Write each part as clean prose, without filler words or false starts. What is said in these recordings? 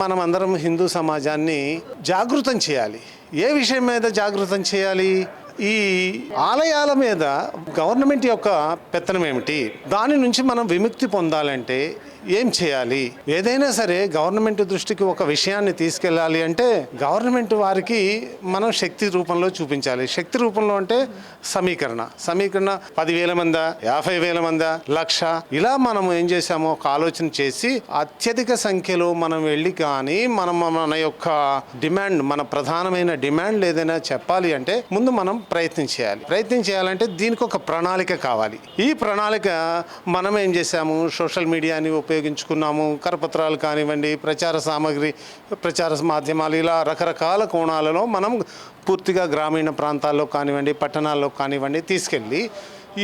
మనమందరం హిందూ సమాజాన్ని జాగృతం చేయాలి. ఏ విషయం మీద జాగృతం చేయాలి? ఈ ఆలయాల మీద గవర్నమెంట్ యొక్క పెత్తనం ఏమిటి, దాని నుంచి మనం విముక్తి పొందాలంటే ఏం చేయాలి? ఏదైనా సరే గవర్నమెంట్ దృష్టికి ఒక విషయాన్ని తీసుకెళ్ళాలి అంటే గవర్నమెంట్ వారికి మనం శక్తి రూపంలో చూపించాలి. శక్తి రూపంలో అంటే సమీకరణ 10,000 మందా, 50,000 మందా, 1,00,000 ఇలా మనం ఏం చేసామో ఒక ఆలోచన చేసి అత్యధిక సంఖ్యలో మనం వెళ్ళి కానీ మన యొక్క డిమాండ్, మన ప్రధానమైన డిమాండ్ ఏదైనా చెప్పాలి అంటే ముందు మనం ప్రయత్నం చేయాలంటే దీనికి ఒక ప్రణాళిక కావాలి. ఈ ప్రణాళిక మనం ఏం చేసాము, సోషల్ మీడియాని ఉపయోగించుకున్నాము. కరపత్రాలు కానివ్వండి, ప్రచార సామాగ్రి, ప్రచార మాధ్యమాలు, ఇలా రకరకాల కోణాలలో మనం పూర్తిగా గ్రామీణ ప్రాంతాల్లో కానివ్వండి, పట్టణాల్లో కానివ్వండి తీసుకెళ్ళి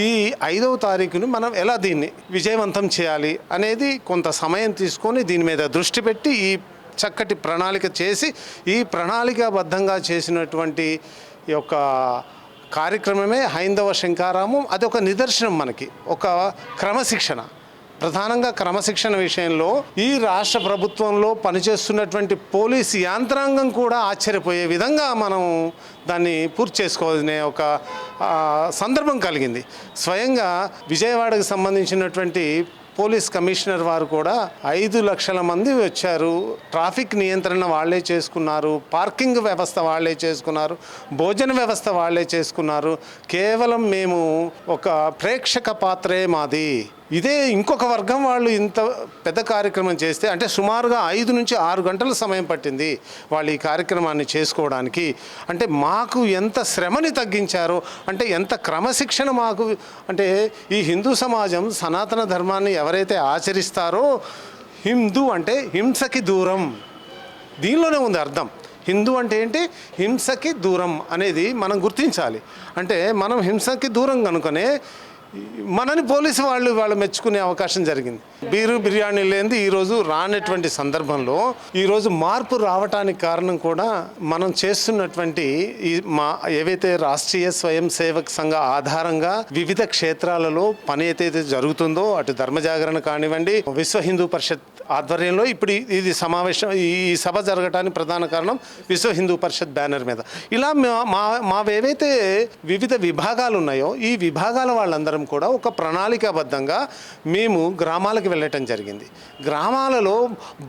ఈ 5వ తారీఖుని మనం ఎలా దీన్ని విజయవంతం చేయాలి అనేది కొంత సమయం తీసుకొని దీని మీద దృష్టి పెట్టి ఈ చక్కటి ప్రణాళిక చేసి ఈ ప్రణాళికాబద్ధంగా చేసినటువంటి ఈ యొక్క కార్యక్రమమే హైందవ శంఖారావం. అదొక నిదర్శనం, మనకి ఒక క్రమశిక్షణ, ప్రధానంగా క్రమశిక్షణ విషయంలో ఈ రాష్ట్ర ప్రభుత్వంలో పనిచేస్తున్నటువంటి పోలీసు యంత్రాంగం కూడా ఆశ్చర్యపోయే విధంగా మనం దాన్ని పూర్తి చేసుకోవాలనే ఒక సందర్భం కలిగింది. స్వయంగా విజయవాడకు సంబంధించినటువంటి పోలీస్ కమిషనర్ వారు కూడా 5 లక్షల మంది వచ్చారు. ట్రాఫిక్ నియంత్రణ వాళ్ళే చేసుకున్నారు, పార్కింగ్ వ్యవస్థ వాళ్ళే చేసుకున్నారు, భోజన వ్యవస్థ వాళ్ళే చేసుకున్నారు. కేవలం మేము ఒక ప్రేక్షక పాత్రే మాది. ఇదే ఇంకొక వర్గం వాళ్ళు ఇంత పెద్ద కార్యక్రమం చేస్తే అంటే సుమారుగా 5 నుంచి 6 గంటల సమయం పట్టింది వాళ్ళు ఈ కార్యక్రమాన్ని చేసుకోవడానికి. అంటే మాకు ఎంత శ్రమని తగ్గించారో, అంటే ఎంత క్రమశిక్షణ మాకు, అంటే ఈ హిందూ సమాజం సనాతన ధర్మాన్ని ఎవరైతే ఆచరిస్తారో, హిందూ అంటే హింసకి దూరం, దీనిలోనే ఉంది అర్థం. హిందూ అంటే ఏంటి? హింసకి దూరం అనేది మనం గుర్తించాలి. అంటే మనం హింసకి దూరం కనుకనే మనని పోలీసు వాళ్ళు మెచ్చుకునే అవకాశం జరిగింది. బిర్యానీ లేనిది ఈరోజు రానటువంటి సందర్భంలో ఈరోజు మార్పు రావటానికి కారణం కూడా మనం చేస్తున్నటువంటి ఈ ఏవైతే రాష్ట్రీయ స్వయం సేవక్ సంఘ ఆధారంగా వివిధ క్షేత్రాలలో పని అయితే జరుగుతుందో, అటు ధర్మజాగరణ కానివ్వండి, విశ్వ హిందూ పరిషత్ ఆధ్వర్యంలో ఇప్పుడు ఇది సమావేశం, ఈ సభ జరగటానికి ప్రధాన కారణం విశ్వ హిందూ పరిషత్ బ్యానర్ మీద. ఇలా మావేవైతే వివిధ విభాగాలు ఉన్నాయో ఈ విభాగాల వాళ్ళందరం కూడా ఒక ప్రణాళికాబద్ధంగా మేము గ్రామాలకు వెళ్ళటం జరిగింది. గ్రామాలలో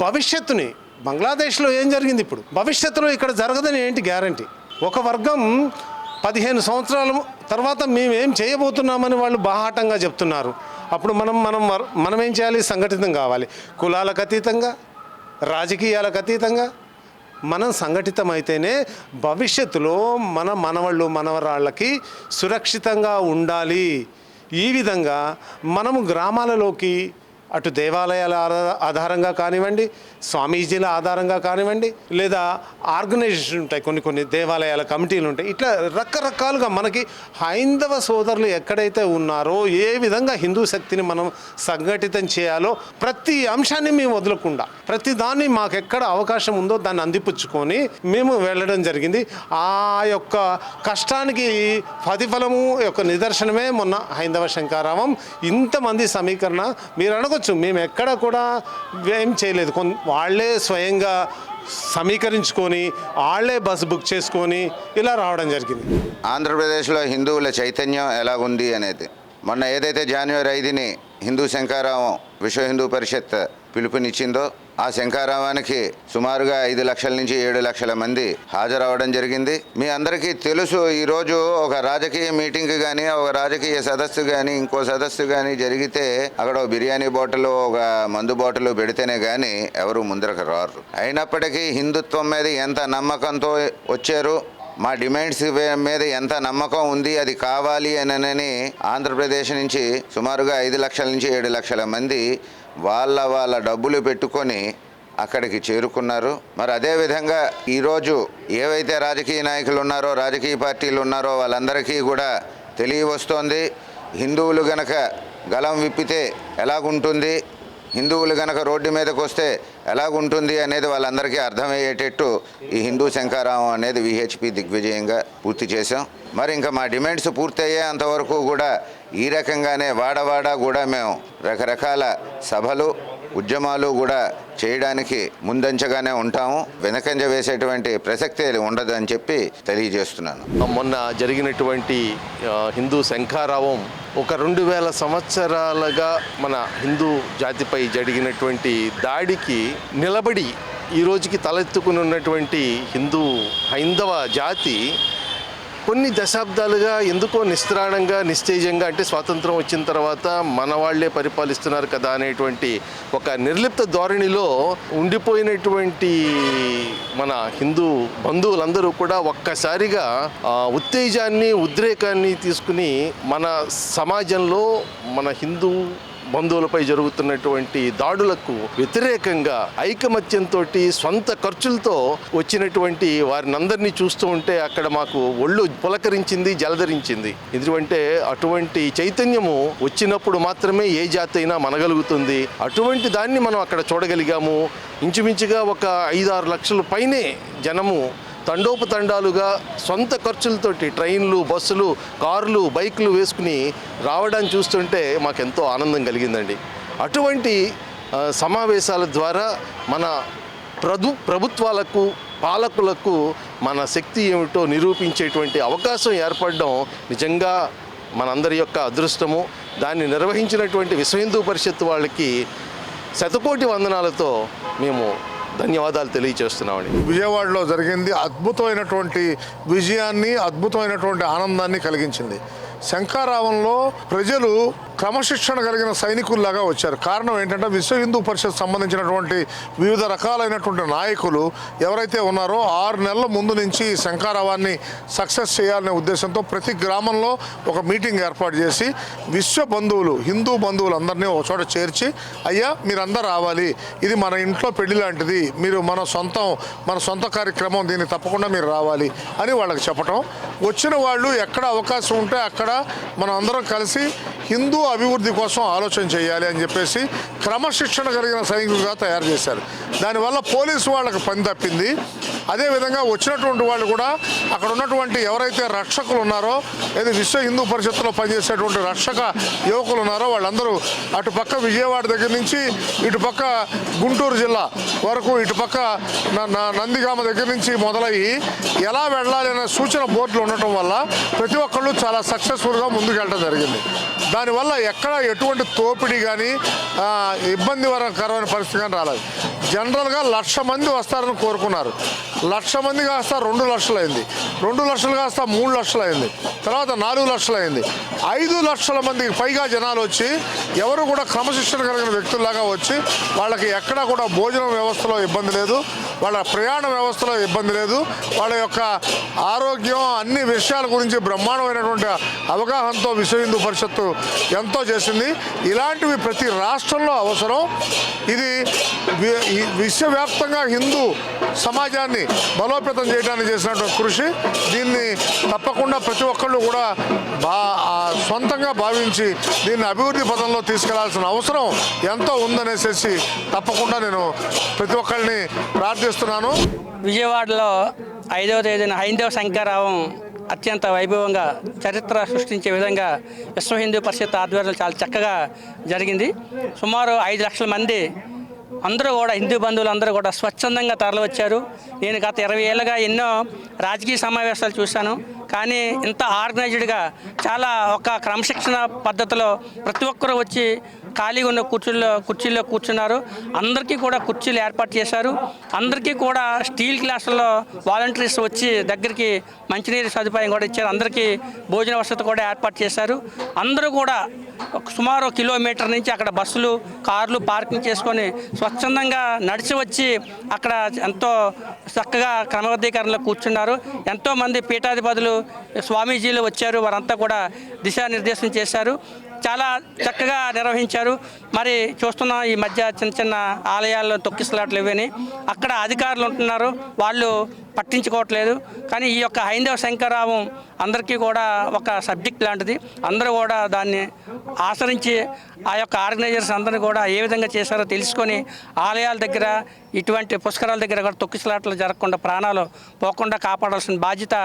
భవిష్యత్తుని, బంగ్లాదేశ్లో ఏం జరిగింది, ఇప్పుడు భవిష్యత్తులో ఇక్కడ జరగదని ఏంటి గ్యారంటీ? ఒక వర్గం 15 సంవత్సరాల తర్వాత మేమేం చేయబోతున్నామని వాళ్ళు బాహాటంగా చెప్తున్నారు. అప్పుడు మనం ఏం చేయాలి? సంఘటితం కావాలి. కులాలకు అతీతంగా, రాజకీయాలకు అతీతంగా మనం సంఘటితమైతేనే భవిష్యత్తులో మన మనవళ్ళు మనవరాళ్ళకి సురక్షితంగా ఉండాలి. ఈ విధంగా మనము గ్రామాలలోకి అటు దేవాలయాల ఆధారంగా కానివ్వండి, స్వామీజీల ఆధారంగా కానివ్వండి, లేదా ఆర్గనైజేషన్ ఉంటాయి, కొన్ని దేవాలయాల కమిటీలు ఉంటాయి, ఇట్లా రకరకాలుగా మనకి హైందవ సోదరులు ఎక్కడైతే ఉన్నారో ఏ విధంగా హిందూ శక్తిని మనం సంఘటితం చేయాలో ప్రతి అంశాన్ని మేము వదలకుండా ప్రతి దాన్ని మాకు ఎక్కడ అవకాశం ఉందో దాన్ని అందిపుచ్చుకొని మేము వెళ్ళడం జరిగింది. ఆ యొక్క కష్టానికి ప్రతిఫలము యొక్క నిదర్శనమే మొన్న హైందవ శంఖారావం. ఇంతమంది సమీకరణ మీరు అనవచ్చు, మేము ఎక్కడ కూడా ఏం చేయలేదు. వాళ్ళే స్వయంగా సమీకరించుకొని వాళ్ళే బస్సు బుక్ చేసుకొని ఇలా రావడం జరిగింది. ఆంధ్రప్రదేశ్లో హిందువుల చైతన్యం ఎలాగుంది అనేది మొన్న ఏదైతే జనవరి 5ని హిందూ శంఖారావం విశ్వ హిందూ పరిషత్ పిలుపునిచ్చిందో ఆ శంఖారావానికి సుమారుగా 5 లక్షల నుంచి 7 లక్షల మంది హాజరవడం జరిగింది. మీ అందరికీ తెలుసు, ఈరోజు ఒక రాజకీయ మీటింగ్ కానీ, ఒక రాజకీయ సదస్సు కానీ, ఇంకో సదస్సు కానీ జరిగితే అక్కడ ఒక బిర్యానీ బాటిల్, ఒక మందు బాటిల్ పెడితేనే కానీ ఎవరు ముందరకు రారు. అయినప్పటికీ హిందుత్వం మీద ఎంత నమ్మకంతో వచ్చారు, మా డిమాండ్స్ మీద ఎంత నమ్మకం ఉంది, అది కావాలి అని ఆంధ్రప్రదేశ్ నుంచి సుమారుగా 5 లక్షల నుంచి 7 లక్షల మంది వాళ్ళ డబ్బులు పెట్టుకొని అక్కడికి చేరుకున్నారు. మరి అదేవిధంగా ఈరోజు ఏవైతే రాజకీయ నాయకులు ఉన్నారో, రాజకీయ పార్టీలు ఉన్నారో వాళ్ళందరికీ కూడా తెలియవస్తోంది, హిందువులు గనక గలం విప్పితే ఎలాగుంటుంది, హిందువులు గనక రోడ్డు మీదకి వస్తే ఎలాగుంటుంది అనేది వాళ్ళందరికీ అర్థమయ్యేటట్టు ఈ హిందూ శంఖారావం అనేది విహెచ్పి దిగ్విజయంగా పూర్తి చేశాం. మరి ఇంకా మా డిమాండ్స్ పూర్తయ్యేంతవరకు కూడా ఈ రకంగానే వాడవాడా కూడా మేము రకరకాల సభలు, ఉద్యమాలు కూడా చేయడానికి ముందంచగానే ఉంటాము. వెనకంజ వేసేటువంటి ప్రసక్తే ఉండదు అని చెప్పి తెలియజేస్తున్నాను. మొన్న జరిగినటువంటి హిందూ శంఖారావం ఒక 2000 సంవత్సరాలుగా మన హిందూ జాతిపై జరిగినటువంటి దాడికి నిలబడి ఈ రోజుకి తలెత్తుకుని ఉన్నటువంటి హైందవ జాతి కొన్ని దశాబ్దాలుగా ఎందుకో నిస్త్రాణంగా నిస్తేజంగా, అంటే స్వాతంత్రం వచ్చిన తర్వాత మన వాళ్లే పరిపాలిస్తున్నారు కదా అనేటువంటి ఒక నిర్లిప్త ధోరణిలో ఉండిపోయినటువంటి మన హిందూ బంధువులందరూ కూడా ఒక్కసారిగా ఉత్తేజాన్ని, ఉద్రేకాన్ని తీసుకుని మన సమాజంలో మన హిందూ బంధువులపై జరుగుతున్నటువంటి దాడులకు వ్యతిరేకంగా ఐకమత్యంతో సొంత ఖర్చులతో వచ్చినటువంటి వారిని అందరినీ చూస్తూ ఉంటే అక్కడ మాకు ఒళ్ళు పులకరించింది, జలధరించింది. ఎందుకంటే అటువంటి చైతన్యము వచ్చినప్పుడు మాత్రమే ఏ జాతి అయినా మనగలుగుతుంది. అటువంటి దాన్ని మనం అక్కడ చూడగలిగాము. ఇంచుమించుగా ఒక 5-6 లక్షల పైనే జనము తండోపతండాలుగా సొంత ఖర్చులతోటి ట్రైన్లు, బస్సులు, కార్లు, బైకులు వేసుకుని రావడాన్ని చూస్తుంటే మాకెంతో ఆనందం కలిగిందండి. అటువంటి సమావేశాల ద్వారా మన ప్రభుత్వాలకు, పాలకులకు మన శక్తి ఏమిటో నిరూపించేటువంటి అవకాశం ఏర్పడడం నిజంగా మనందరి యొక్క అదృష్టము. దాన్ని నిర్వహించినటువంటి విశ్వ హిందూ పరిషత్ వాళ్ళకి శతకోటి వందనాలతో మేము ధన్యవాదాలు తెలియజేస్తున్నామండి. విజయవాడలో జరిగింది అద్భుతమైనటువంటి విజయాన్ని, అద్భుతమైనటువంటి ఆనందాన్ని కలిగించింది. శంఖారావంలో ప్రజలు క్రమశిక్షణ కలిగిన సైనికుల్లాగా వచ్చారు. కారణం ఏంటంటే విశ్వ హిందూ పరిషత్ సంబంధించినటువంటి వివిధ రకాలైనటువంటి నాయకులు ఎవరైతే ఉన్నారో 6 నెలల ముందు నుంచి శంఖారావాన్ని సక్సెస్ చేయాలనే ఉద్దేశంతో ప్రతి గ్రామంలో ఒక మీటింగ్ ఏర్పాటు చేసి విశ్వ బంధువులు, హిందూ బంధువులందరినీ ఒక చోట చేర్చి, అయ్యా మీరందరూ రావాలి, ఇది మన ఇంట్లో పెళ్లి లాంటిది, మీరు మన సొంత కార్యక్రమం, దీన్ని తప్పకుండా మీరు రావాలి అని వాళ్ళకి చెప్పటం. వచ్చిన వాళ్ళు ఎక్కడ అవకాశం ఉంటే అక్కడ మనం అందరం కలిసి హిందూ అభివృద్ధి కోసం ఆలోచన చేయాలి అని చెప్పేసి క్రమశిక్షణ కలిగిన సైనికులుగా తయారు చేశారు. దానివల్ల పోలీసు వాళ్ళకి పని తప్పింది. అదేవిధంగా వచ్చినటువంటి వాళ్ళు కూడా అక్కడ ఉన్నటువంటి ఎవరైతే రక్షకులు ఉన్నారో, ఏది విశ్వ హిందూ పరిషత్తులో పనిచేసేటువంటి రక్షక యువకులు ఉన్నారో వాళ్ళందరూ అటుపక్క విజయవాడ దగ్గర నుంచి ఇటుపక్క గుంటూరు జిల్లా వరకు, ఇటుపక్క నందిగామ దగ్గర నుంచి మొదలయ్యి ఎలా వెళ్ళాలి అనే సూచన బోర్డులు ఉండటం వల్ల ప్రతి ఒక్కళ్ళు చాలా సక్సెస్ఫుల్గా ముందుకెళ్ళడం జరిగింది. దానివల్ల ఎక్కడ ఎటువంటి తోపిడీ కానీ ఇబ్బందికరమైన పరిస్థితి కానీ రాలేదు. జనరల్గా 1,00,000 మంది వస్తారని కోరుకున్నారు. 1,00,000 మంది కాస్త 2 లక్షలు అయింది, 2 లక్షలు కాస్త 3 లక్షలు అయింది, తర్వాత 4 లక్షలు అయింది. 5 లక్షల మందికి పైగా జనాలు వచ్చి, ఎవరు కూడా క్రమశిక్షణ కలిగిన వ్యక్తుల్లాగా వచ్చి, వాళ్ళకి ఎక్కడా కూడా భోజనం వ్యవస్థలో ఇబ్బంది లేదు, వాళ్ళ ప్రయాణ వ్యవస్థలో ఇబ్బంది లేదు, వాళ్ళ యొక్క ఆరోగ్యం అన్ని విషయాల గురించి బ్రహ్మాండమైనటువంటి అవగాహనతో విశ్వ హిందూ పరిషత్తు ఎంతో చేసింది. ఇలాంటివి ప్రతి రాష్ట్రంలో అవసరం. ఇది విశ్వవ్యాప్తంగా హిందూ సమాజాన్ని బలోపేతం చేయడానికి చేసినటువంటి కృషి. దీన్ని తప్పకుండా ప్రతి ఒక్కళ్ళు కూడా సొంతంగా భావించి దీన్ని అభివృద్ధి పథంలో తీసుకెళ్లాల్సిన అవసరం ఎంతో ఉందనేసి తప్పకుండా నేను ప్రతి ఒక్కరిని ప్రార్థిస్తున్నాను. విజయవాడలో 5వ తేదీన హైందవ శంఖారావం అత్యంత వైభవంగా చరిత్ర సృష్టించే విధంగా విశ్వ హిందూ పరిషత్ ఆధ్వర్యంలో చాలా చక్కగా జరిగింది. సుమారు 5 లక్షల మంది అందరూ కూడా, హిందూ బంధువులు అందరూ కూడా స్వచ్ఛందంగా తరలివచ్చారు. నేను గత 20 ఏళ్ళుగా ఎన్నో రాజకీయ సమావేశాలు చూశాను, కానీ ఇంత ఆర్గనైజ్డ్గా చాలా ఒక క్రమశిక్షణ పద్ధతిలో ప్రతి ఒక్కరూ వచ్చి ఖాళీగా ఉన్న కుర్చీల్లో కూర్చున్నారు. అందరికీ కూడా కుర్చీలు ఏర్పాటు చేశారు. అందరికీ కూడా స్టీల్ గ్లాసుల్లో వాలంటీర్స్ వచ్చి దగ్గరికి మంచినీరు సదుపాయం కూడా ఇచ్చారు. అందరికీ భోజన వసతి కూడా ఏర్పాటు చేశారు. అందరూ కూడా సుమారు కిలోమీటర్ నుంచి అక్కడ బస్సులు, కార్లు పార్కింగ్ చేసుకొని స్వచ్ఛందంగా నడిచి వచ్చి అక్కడ ఎంతో చక్కగా క్రమబద్ధీకరణలో కూర్చున్నారు. ఎంతోమంది పీఠాధిపతులు, స్వామీజీలు వచ్చారు. వారంతా కూడా దిశానిర్దేశం చేశారు. చాలా చక్కగా నిర్వహించారు. మరి చూస్తున్నాం ఈ మధ్య చిన్న చిన్న ఆలయాల్లో తొక్కిసలాట్లు ఇవని, అక్కడ అధికారులు ఉంటున్నారు. వాళ్ళు పట్టించుకోవట్లేదు. కానీ ఈ యొక్క హైందవ శంకరావం అందరికీ కూడా ఒక సబ్జెక్ట్ లాంటిది. అందరూ కూడా దాన్ని ఆచరించి ఆ యొక్క ఆర్గనైజర్స్ అందరినీ కూడా ఏ విధంగా చేశారో తెలుసుకొని ఆలయాల దగ్గర ఇటువంటి పుష్కరాల దగ్గర కూడా తొక్కిసలాటలు జరగకుండా ప్రాణాలు పోకుండా కాపాడాల్సిన బాధ్యత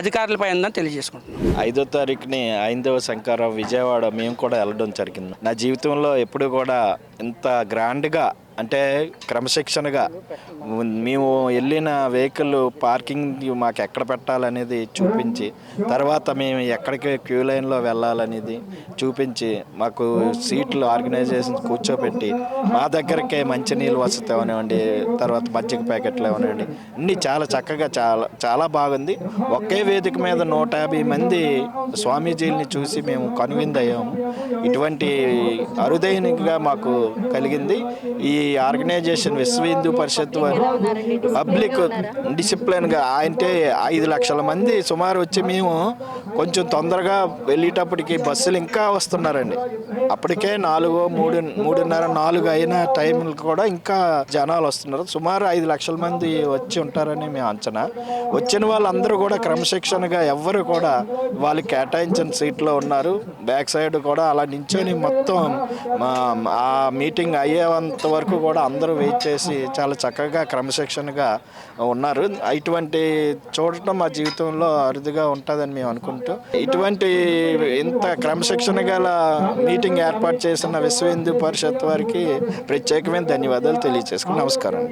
అధికారులపై ఉందని తెలియజేసుకుంటున్నాను. 5వ తారీఖుని హైందవ శంకరావం విజయవాడ మేము కూడా వెళ్ళడం జరిగింది. నా జీవితంలో ఎప్పుడు కూడా ఇంత గ్రాండ్గా అంటే క్రమశిక్షణగా మేము వెళ్ళిన వెహికల్ పార్కింగ్ మాకు ఎక్కడ పెట్టాలనేది చూపించి, తర్వాత మేము ఎక్కడికి క్యూ లైన్లో వెళ్ళాలనేది చూపించి, మాకు సీట్లు ఆర్గనైజేషన్ కూర్చోబెట్టి మా దగ్గరకే మంచినీళ్ళు వసతి అవనివ్వండి, తర్వాత మజ్జిగ ప్యాకెట్లు అవనివ్వండి, అన్నీ చాలా చక్కగా చాలా బాగుంది. ఒకే వేదిక మీద 150 మంది స్వామీజీలని చూసి మేము కనువిందయ్యాము. ఇటువంటి అరుదైనగా మాకు కలిగింది. ఈ ఆర్గనైజేషన్ విశ్వ హిందూ పరిషత్ వారు పబ్లిక్ డిసిప్లిన్గా అంటే 5 లక్షల మంది సుమారు వచ్చి, మేము కొంచెం తొందరగా వెళ్ళేటప్పటికి బస్సులు ఇంకా వస్తున్నారండి. అప్పటికే 3:30-4 అయిన టైంలు కూడా ఇంకా జనాలు వస్తున్నారు. సుమారు 5 లక్షల మంది వచ్చి ఉంటారని మేము అంచనా. వచ్చిన వాళ్ళందరూ కూడా క్రమశిక్షణగా ఎవ్వరు కూడా వాళ్ళు కేటాయించిన సీట్లో ఉన్నారు. బ్యాక్ సైడ్ కూడా అలా నించొని మొత్తం ఆ మీటింగ్ అయ్యేంత వరకు కూడా అందరూ వెయిట్ చేసి చాలా చక్కగా క్రమశిక్షణగా ఉన్నారు. ఇటువంటి చూడటం మా జీవితంలో అరుదుగా ఉంటుందని మేము అనుకుంటూ, ఇటువంటి ఇంత క్రమశిక్షణ గల మీటింగ్ ఏర్పాటు చేసిన విశ్వ హిందూ పరిషత్ వారికి ప్రత్యేకమైన ధన్యవాదాలు తెలియజేసుకుని నమస్కారం.